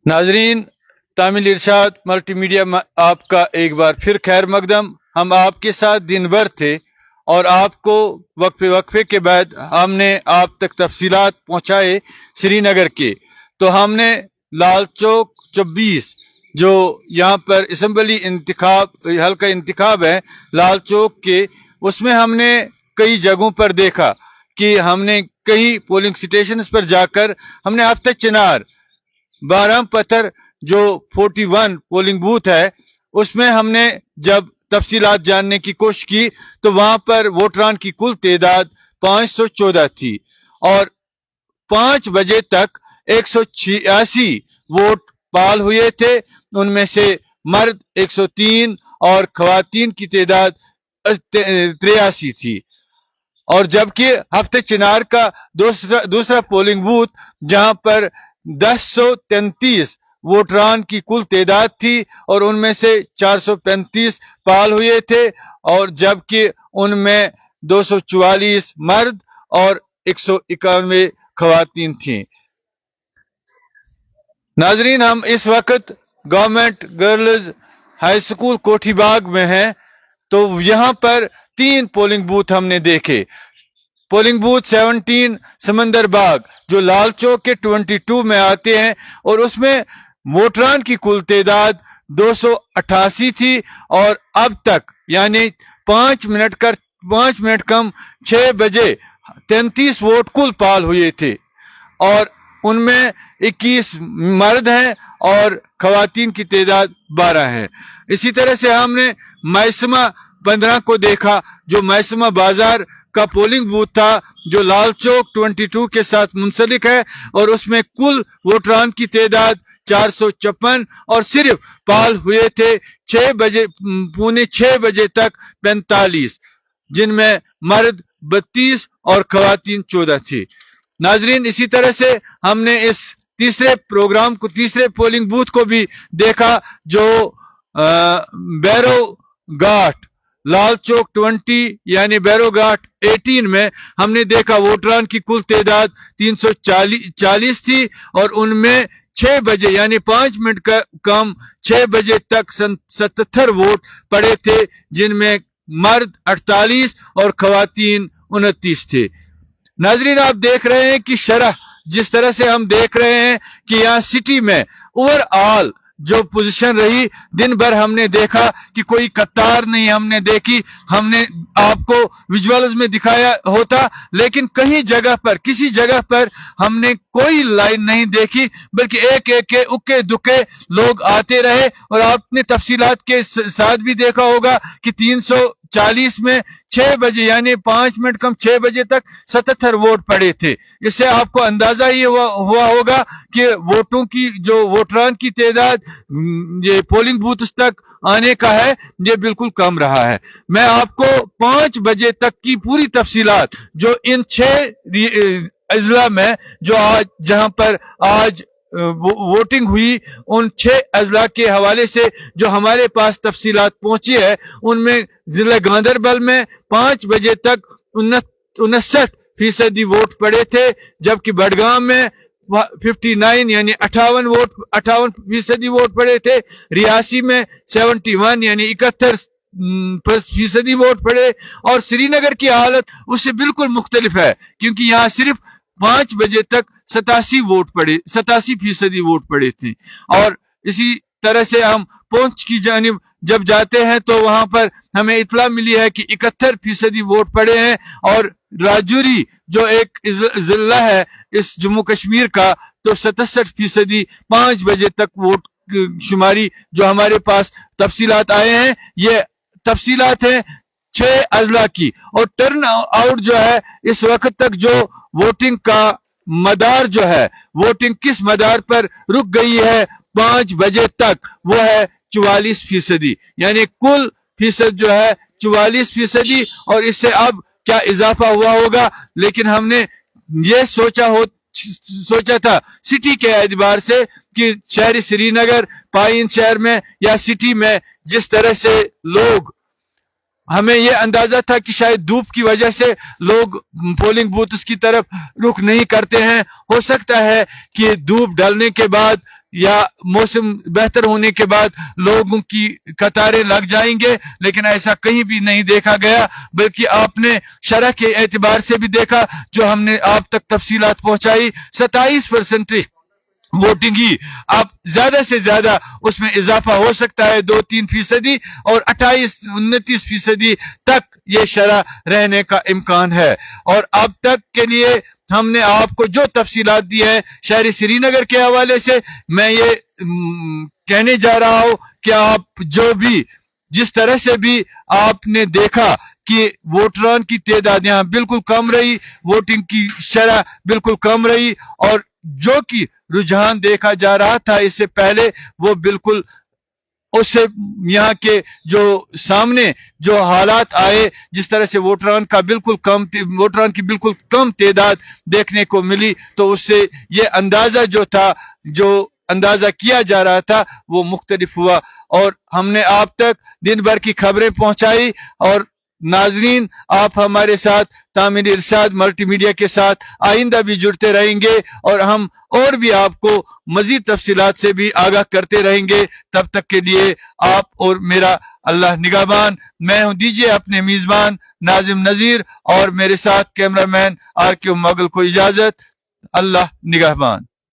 नाजरीन, तामिल इरशाद multi media में आपका एक बार फिर खैर मकदम। हम आपके साथ दिन भर थे और आपको वक्फे वक्फे के बाद हमने आप तक तफसीलात पहुंचाए श्रीनगर के। तो हमने लाल चौक 24 जो यहाँ पर असम्बली इंतखाब हल्का इंतखाब है लाल चौक के, उसमें हमने कई जगहों पर देखा कि हमने कई पोलिंग स्टेशन पर जाकर हमने आफ्तर चिनार 12 पत्थर जो 41 पोलिंग बूथ है उसमें हमने जब तफसीलात जानने की कोशिश की तो वहां पर वोटरान की कुल तादाद 514 थी और 5 बजे तक 186 वोट पाल हुए थे। उनमें से मर्द 103 और खवातीन की तादाद 83 थी। और जबकि हफ्ते चिनार का दूसरा पोलिंग बूथ जहां पर 1033 वोटरान की कुल तादाद थी और उनमें से 435 पाल हुए थे और जबकि उनमें 244 मर्द और 191 खवातीन थीं। नाजरीन, हम इस वक्त government girls high school Kothibagh में हैं। तो यहां पर 3 पोलिंग बूथ हमने देखे। पोलिंग बूथ 17 समंदर बाग जो लाल चौक के 22 में आते हैं और उसमें वोटरान की कुल तादाद 288 थी और अब तक यानी 5 मिनट कम 6 बजे 33 वोट कुल पाल हुए थे और उनमें 21 मर्द हैं और खवातीन की तादाद 12 है। इसी तरह से हमने मैसमा 15 को देखा जो मैसमा बाजार का पोलिंग बूथ था जो लाल चौक 22 के साथ मुंसलिक है और उसमें कुल वोटरान की तादाद 456 और सिर्फ पाल हुए थे 6 बजे पौने 6 बजे तक 45, जिनमें मर्द 32 और खवातीन 14 थी। नाजरीन, इसी तरह से हमने इस तीसरे पोलिंग बूथ को भी देखा जो बैरो घाट लाल चौक 20 यानी बैरो घाट 18 में हमने देखा वोटरान की कुल तादाद 340 थी और उनमें 6 बजे यानी 5 मिनट का कम 6 बजे तक 77 वोट पड़े थे, जिनमें मर्द 48 और खवातीन 29 थे। नाजरीन, आप देख रहे हैं कि शरह जिस तरह से हम देख रहे हैं कि यहाँ सिटी में ओवरऑल जो पोजीशन रही, दिन भर हमने देखा कि कोई कतार नहीं हमने देखी। हमने आपको विजुअल्स में दिखाया होता, लेकिन किसी जगह पर हमने कोई लाइन नहीं देखी, बल्कि एक एक के उक्के दुक्के लोग आते रहे। और आपने तफसीलात के साथ भी देखा होगा कि 340 में 6 बजे यानी 5 मिनट कम 6 बजे तक 77 वोट पड़े थे। इससे आपको अंदाजा ये हुआ होगा कि वोटरान की तादाद ये पोलिंग बूथ तक आने का है, ये बिल्कुल कम रहा है। मैं आपको 5 बजे तक की पूरी तफसीलात जो इन 6 अजला में जो जहां पर आज वोटिंग हुई, उन 6 अजला के हवाले से जो हमारे पास तफसीलात पहुंची है, उनमें जिला गांधरबल में 5 बजे तक 59% वोट पड़े थे, जबकि बड़गाम में 59 यानी 58% वोट पड़े थे। रियासी में 71 यानी 71% वोट पड़े और श्रीनगर की हालत उससे बिल्कुल मुख्तलिफ है, क्योंकि यहां सिर्फ 5 बजे तक 87% वोट पड़े थे। और इसी तरह से हम पुंछ की जानिब जब जाते हैं तो वहां पर हमें इत्तला मिली है कि 71% वोट पड़े हैं और राजौरी जो एक जिला है इस जम्मू कश्मीर का, तो 67% 5 बजे तक वोट शुमारी जो हमारे पास तफसीलात आए हैं, ये तफसीलात हैं 6 अजला की। और टर्न आउट जो है इस वक्त तक जो वोटिंग का मदार जो है, वोटिंग किस मदार पर रुक गई है 5 बजे तक, वो है 44%, यानी कुल फीसद जो है 44%। और इससे अब क्या इजाफा हुआ होगा, लेकिन हमने ये सोचा था सिटी के एतबार से कि शहरी श्रीनगर पाइन शहर में या सिटी में जिस तरह से लोग हमें ये अंदाजा था कि शायद धूप की वजह से लोग पोलिंग बूथ्स की तरफ रुख नहीं करते हैं। हो सकता है कि धूप ढलने के बाद या मौसम बेहतर होने के बाद लोगों की कतारें लग जाएंगे, लेकिन ऐसा कहीं भी नहीं देखा गया, बल्कि आपने शरह के एतबार से भी देखा जो हमने आप तक तफसीलात पहुंचाई। 27% वोटिंग ही, अब ज्यादा से ज्यादा उसमें इजाफा हो सकता है 2-3% और 28-29% तक ये शरह रहने का इम्कान है। और अब तक के लिए हमने आपको जो तफसीलात दी है शहरी श्रीनगर के हवाले से, मैं ये कहने जा रहा हूं कि आप जो भी जिस तरह से भी आपने देखा कि वोटरान की तादाद यहां बिल्कुल कम रही, वोटिंग की शरह बिल्कुल कम रही, और जो कि रुझान देखा जा रहा था इससे पहले वो बिल्कुल उससे यहाँ के जो सामने जो हालात आए, जिस तरह से वोटरान की बिल्कुल कम तादाद देखने को मिली, तो उससे ये अंदाजा जो था, जो अंदाजा किया जा रहा था, वो मुख्तलिफ हुआ। और हमने आप तक दिन भर की खबरें पहुंचाई, और नाजरीन आप हमारे साथ तामीर इरशाद मल्टीमीडिया के साथ आइंदा भी जुड़ते रहेंगे, और हम और भी आपको मजीद तफसीलात से भी आगाह करते रहेंगे। तब तक के लिए आप और मेरा अल्लाह निगाहबान। मैं हूं दीजिए अपने मेजबान नाजिम नजीर और मेरे साथ कैमरामैन आर के मुगल को इजाजत। अल्लाह निगाहबान।